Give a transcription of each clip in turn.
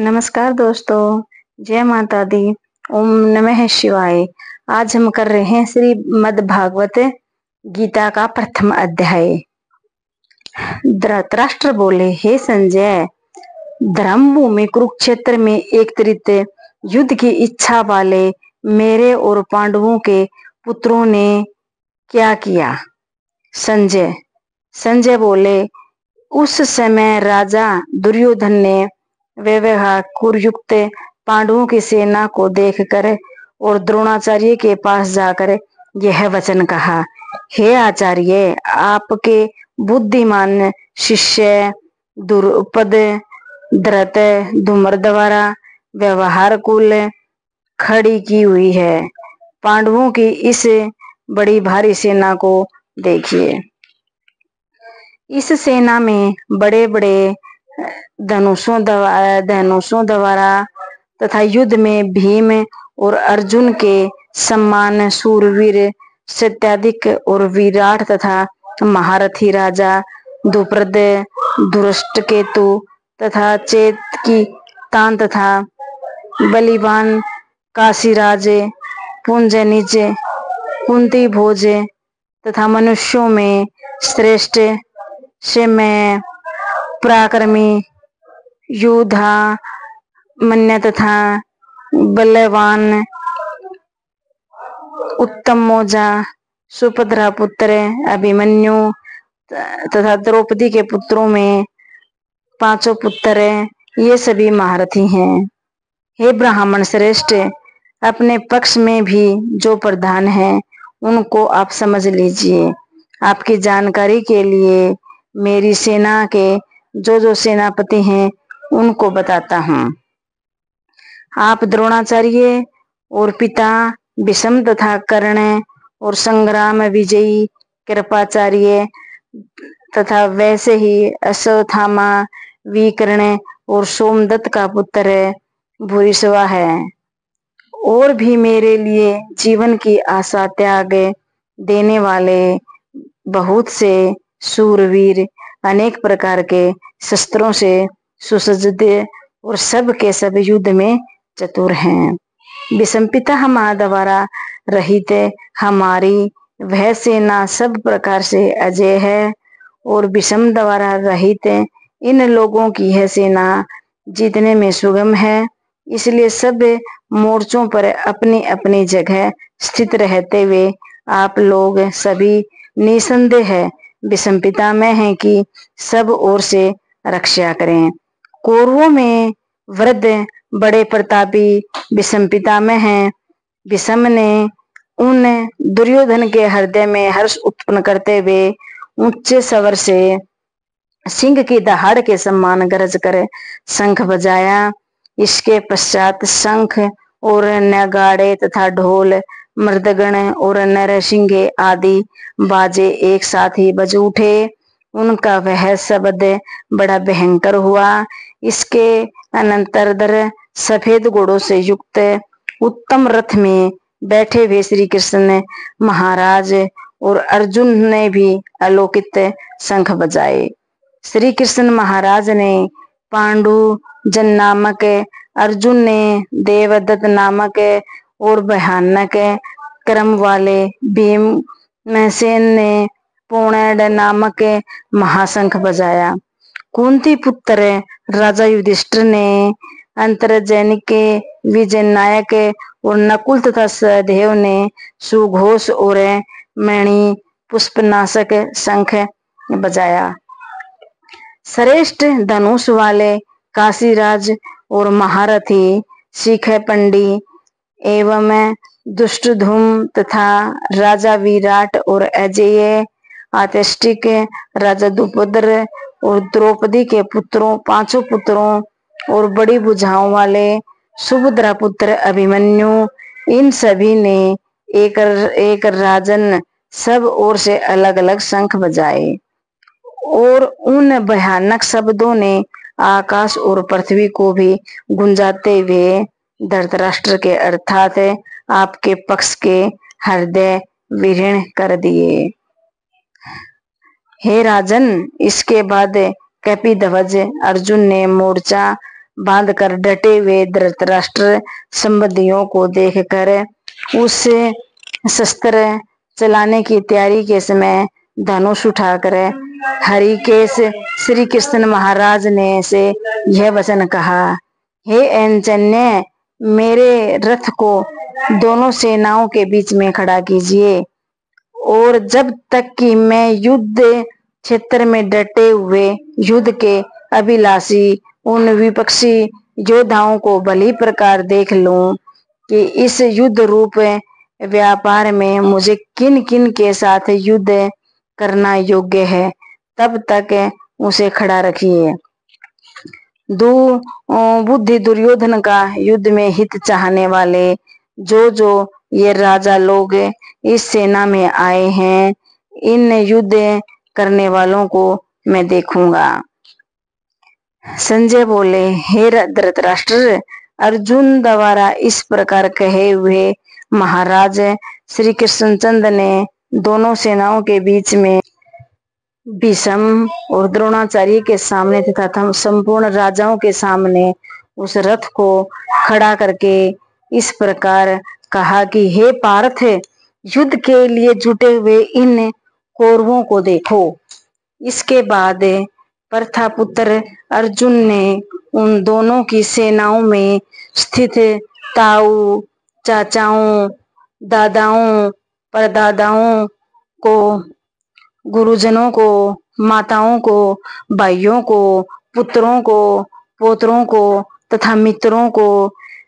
नमस्कार दोस्तों, जय माता दी। ओम नमः शिवाय। आज हम कर रहे हैं श्रीमद् भागवत गीता का प्रथम अध्याय। धृतराष्ट्र बोले, हे संजय, धर्म भूमि कुरुक्षेत्र में एकत्रित युद्ध की इच्छा वाले मेरे और पांडवों के पुत्रों ने क्या किया? संजय बोले, उस समय राजा दुर्योधन ने व्यवहारयुक्त पांडवों की सेना को देखकर और द्रोणाचार्य के पास जाकर यह वचन कहा, हे आचार्य, आपके बुद्धिमान शिष्य द्रुपद धृत धूम्र द्वारा व्यवहार कुल खड़ी की हुई है। पांडवों की इस बड़ी भारी सेना को देखिए। इस सेना में बड़े बड़े धनुषों द्वारा तथा युद्ध में भीम और अर्जुन के सम्मान सूरवीर सत्याधिक और विराट तथा महारथी राजा द्रुपद धृष्टकेतु तथा चेतकी तान तथा बलिवान काशीराज पुंजनिज कुंती भोज तथा मनुष्यों में श्रेष्ठ में पराक्रमी योद्धा मन्य तथा बलवान उत्तम मौजा सुभद्रा पुत्र अभिमन्यु तथा द्रौपदी के पुत्रों में पांचों पुत्र ये सभी महारथी हैं। हे ब्राह्मण श्रेष्ठ, अपने पक्ष में भी जो प्रधान हैं उनको आप समझ लीजिए। आपकी जानकारी के लिए मेरी सेना के जो सेनापति हैं उनको बताता हूँ। आप द्रोणाचार्य और पिता भीष्म तथा कर्ण और संग्राम विजयी कृपाचार्य तथा वैसे ही अश्वत्थामा विकर्ण और सोमदत्त का पुत्र भूरिश्रवा है। और भी मेरे लिए जीवन की आशा त्याग देने वाले बहुत से सूरवीर अनेक प्रकार के शस्त्रों से सुसज्जित और सब के सब युद्ध में चतुर हैं। विषमपिता हमारा द्वारा रहित हमारी वह सेना सब प्रकार से अजय है और विषम द्वारा रहित इन लोगों की यह सेना जीतने में सुगम है। इसलिए सब मोर्चों पर अपनी अपनी जगह स्थित रहते हुए आप लोग सभी निसंदेह विषमपिता में हैं कि सब ओर से रक्षा करें। कौरवों में वृद्ध बड़े प्रतापी विषमपिता में हैं। विषम ने उन दुर्योधन के हृदय में हर्ष उत्पन्न करते हुए ऊंचे स्वर से सिंह की दहाड़ के समान गरज कर शंख बजाया। इसके पश्चात शंख और नगाड़े तथा ढोल मृदगण और नरसिंगे आदि बाजे एक साथ ही बज उठे। उनका वह शब्द बड़ा भयंकर हुआ। इसके अनंतर सफेद घोड़ों से युक्त उत्तम रथ में बैठे हुए श्री कृष्ण महाराज और अर्जुन ने भी अलौकित शंख बजाए। श्री कृष्ण महाराज ने पांडु जन नामक, अर्जुन ने देवदत्त नामक और भयानक क्रम वाले भीमसेन ने पौणड नामक महाशंख बजाया। कुंती पुत्र राजा युधिष्ठिर ने अंतर्जनिक विजय नायक और नकुल तथा सहदेव ने सुघोष और मणि पुष्पनाशक शंख बजाया। श्रेष्ठ धनुष वाले काशीराज और महारथी शिखंडी एवं दुष्टधुम तथा राजा विराट और अजेय आतिष्टिक राजा द्रुपद और द्रौपदी के पुत्रों पांचों पुत्रों और बड़ी भुजाओं वाले सुभद्रा पुत्र अभिमन्यु, इन सभी ने एक राजन सब ओर से अलग अलग शंख बजाए और उन भयानक शब्दों ने आकाश और पृथ्वी को भी गुंजाते हुए धृतराष्ट्र के अर्थात आपके पक्ष के हृदय विहीर्ण कर दिए। हे राजन, इसके बाद कपिध्वज अर्जुन ने मोर्चा बांधकर डटे हुए धृतराष्ट्र संबंधियों को देखकर उस शस्त्र चलाने की तैयारी के समय धनुष उठाकर हरिकेश श्री कृष्ण महाराज ने से यह वचन कहा, हे अंजन्य, मेरे रथ को दोनों सेनाओं के बीच में खड़ा कीजिए और जब तक कि मैं युद्ध क्षेत्र में डटे हुए युद्ध के अभिलाषी उन विपक्षी योद्धाओं को भली प्रकार देख लूं कि इस युद्ध रूप व्यापार में मुझे किन किन के साथ युद्ध करना योग्य है, तब तक उसे खड़ा रखिए। बुद्धि दुर्योधन का युद्ध में हित चाहने वाले जो ये राजा लोग इस सेना में आए हैं, इन युद्ध करने वालों को मैं देखूंगा। संजय बोले, हे धृतराष्ट्र, अर्जुन द्वारा इस प्रकार कहे हुए महाराज श्री कृष्णचंद्र ने दोनों सेनाओं के बीच में भीष्म और द्रोणाचार्य के सामने तथा संपूर्ण राजाओं के सामने उस रथ को खड़ा करके इस प्रकार कहा कि हे पार्थ, युद्ध के लिए जुटे हुए इन कौरवों को देखो। इसके बाद प्रथापुत्र अर्जुन ने उन दोनों की सेनाओं में स्थित ताऊ, चाचाओं, दादाओं, परदादाओं को, गुरुजनों को, माताओं को, भाइयों को, पुत्रों को, पोत्रों को तथा मित्रों को,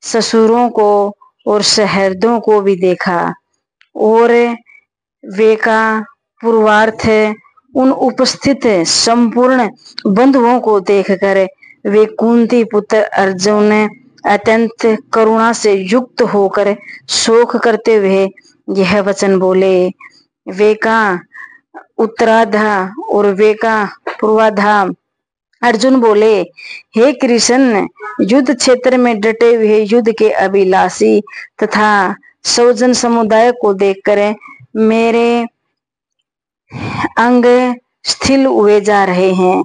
ससुरों को और सहृदयों को भी देखा और वे का पूर्वार्थ उन उपस्थित संपूर्ण बंधुओं को देखकर वे कुंती पुत्र अर्जुन अत्यंत करुणा से युक्त होकर शोक करते हुए यह वचन बोले। वे का उत्तराधा और वे का पूर्वाधा अर्जुन बोले, हे कृष्ण, युद्ध क्षेत्र में डटे हुए युद्ध के अभिलाषी तथा सौजन समुदाय को देखकर मेरे अंग स्थिल हुए जा रहे हैं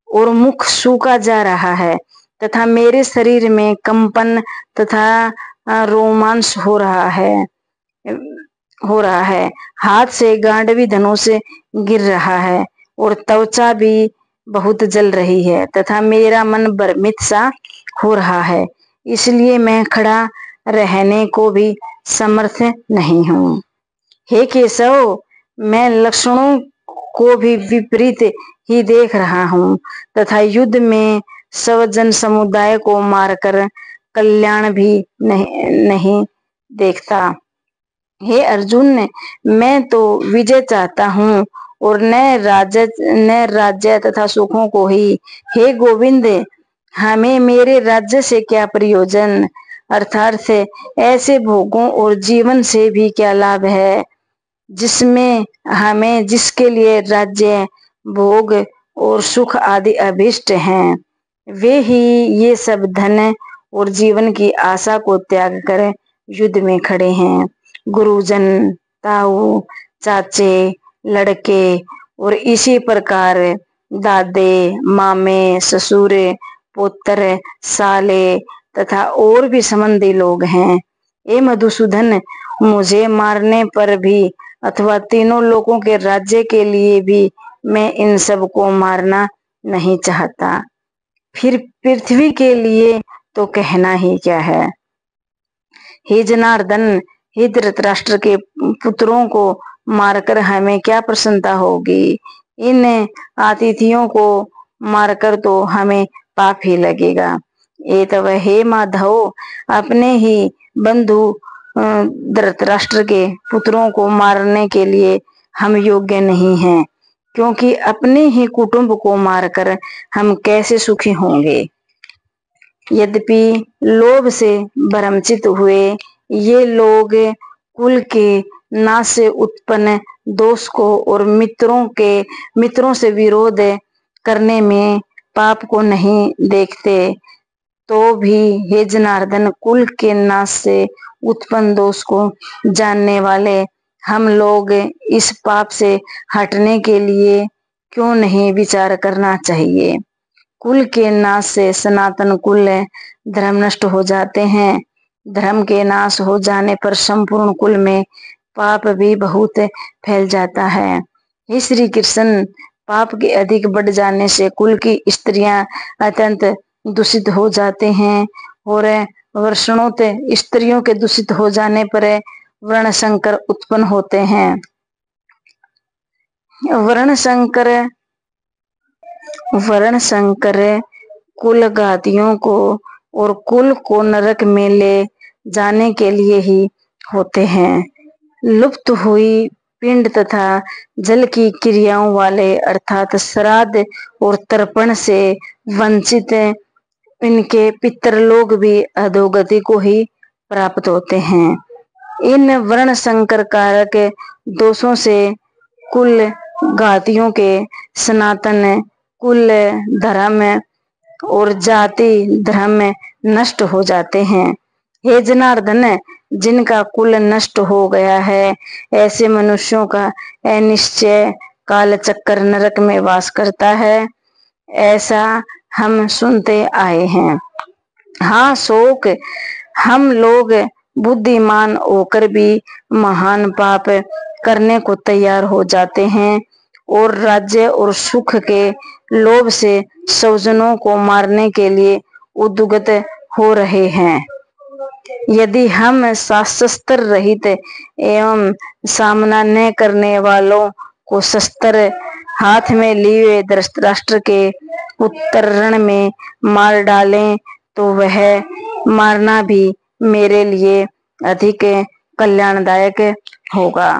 और मुख सूखा जा रहा है तथा मेरे शरीर में कंपन तथा रोमांस हो रहा है। हाथ से गांडवी धनुष गिर रहा है और त्वचा भी बहुत जल रही है तथा मेरा मन भ्रमित सा हो रहा है, इसलिए मैं खड़ा रहने को भी समर्थ नहीं हूँ। हे केशव, मैं लक्षणों को भी विपरीत ही देख रहा हूँ तथा युद्ध में स्वजन समुदाय को मारकर कल्याण भी नहीं देखता। हे अर्जुन, मैं तो विजय चाहता हूँ और न राज्य तथा सुखों को ही। हे गोविंद, हमें मेरे राज्य से क्या प्रयोजन, अर्थात ऐसे भोगों और जीवन से भी क्या लाभ है जिसमें हमें जिसके लिए राज्य, भोग और सुख आदि अभिष्ट हैं, वे ही ये सब धन और जीवन की आशा को त्याग कर युद्ध में खड़े हैं। गुरुजन, ताऊ, चाचे, लड़के और इसी प्रकार दादे, मामे, ससुर, पुत्र, साले तथा और भी संबंधी लोग हैं। ए मधुसूदन, मुझे मारने पर भी अथवा तीनों लोगों के राज्य के लिए भी मैं इन सब को मारना नहीं चाहता, फिर पृथ्वी के लिए तो कहना ही क्या है। हे जनार्दन, हे धृतराष्ट्र के पुत्रों को मारकर हमें क्या प्रसन्नता होगी, इन अतिथियों को मारकर तो हमें पाप ही लगेगा। ये तब हे माधव, अपने ही बंधु धृतराष्ट्र के पुत्रों को मारने के लिए हम योग्य नहीं हैं, क्योंकि अपने ही कुटुंब को मारकर हम कैसे सुखी होंगे। यद्यपि लोभ से भ्रमचित हुए ये लोग कुल के नाश से उत्पन्न दोष को और मित्रों से विरोध करने में पाप को नहीं देखते, तो भी हे जनार्दन, कुल के नाश से उत्पन्न दोष को जानने वाले हम लोग इस पाप से हटने के लिए क्यों नहीं विचार करना चाहिए। कुल के नाश से सनातन कुल धर्म नष्ट हो जाते हैं। धर्म के नाश हो जाने पर संपूर्ण कुल में पाप भी बहुत फैल जाता है। हे श्री कृष्ण, पाप के अधिक बढ़ जाने से कुल की स्त्रियां अत्यंत दूषित हो जाते हैं और वर्षणों स्त्रियों के दूषित हो जाने पर वर्ण संकर उत्पन्न होते हैं। वर्ण संकर कुल घातियों को और कुल को नरक में ले जाने के लिए ही होते हैं। लुप्त हुई पिंड तथा जल की क्रियाओं वाले अर्थात श्राद्ध और तर्पण से वंचित इनके पितृलोक भी अधोगति को ही प्राप्त होते हैं। इन वर्ण संकर कारक दोषों से कुल घातियों के सनातन कुल धर्म और जाति धर्म नष्ट हो जाते हैं। हे जनार्दन, जिनका कुल नष्ट हो गया है ऐसे मनुष्यों का अनिश्चय काल चक्कर नरक में वास करता है, ऐसा हम सुनते आए हैं। हाँ शोक, हम लोग बुद्धिमान होकर भी महान पाप करने को तैयार हो जाते हैं और राज्य और सुख के लोभ से स्वजनों को मारने के लिए उद्युक्त हो रहे हैं। यदि हम शस्त्र रहित एवं सामना न करने वालों को शस्त्र हाथ में लिए धृतराष्ट्र के पुत्र रण में मार डालें तो वह मारना भी मेरे लिए अधिक कल्याणदायक होगा।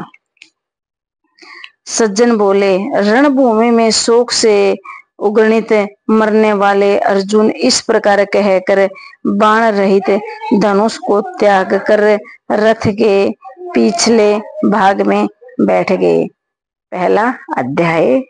सज्जन बोले, रणभूमि में शोक से उगणित मरने वाले अर्जुन इस प्रकार कहकर बाण रहित धनुष को त्याग कर रथ के पिछले भाग में बैठ गए। पहला अध्याय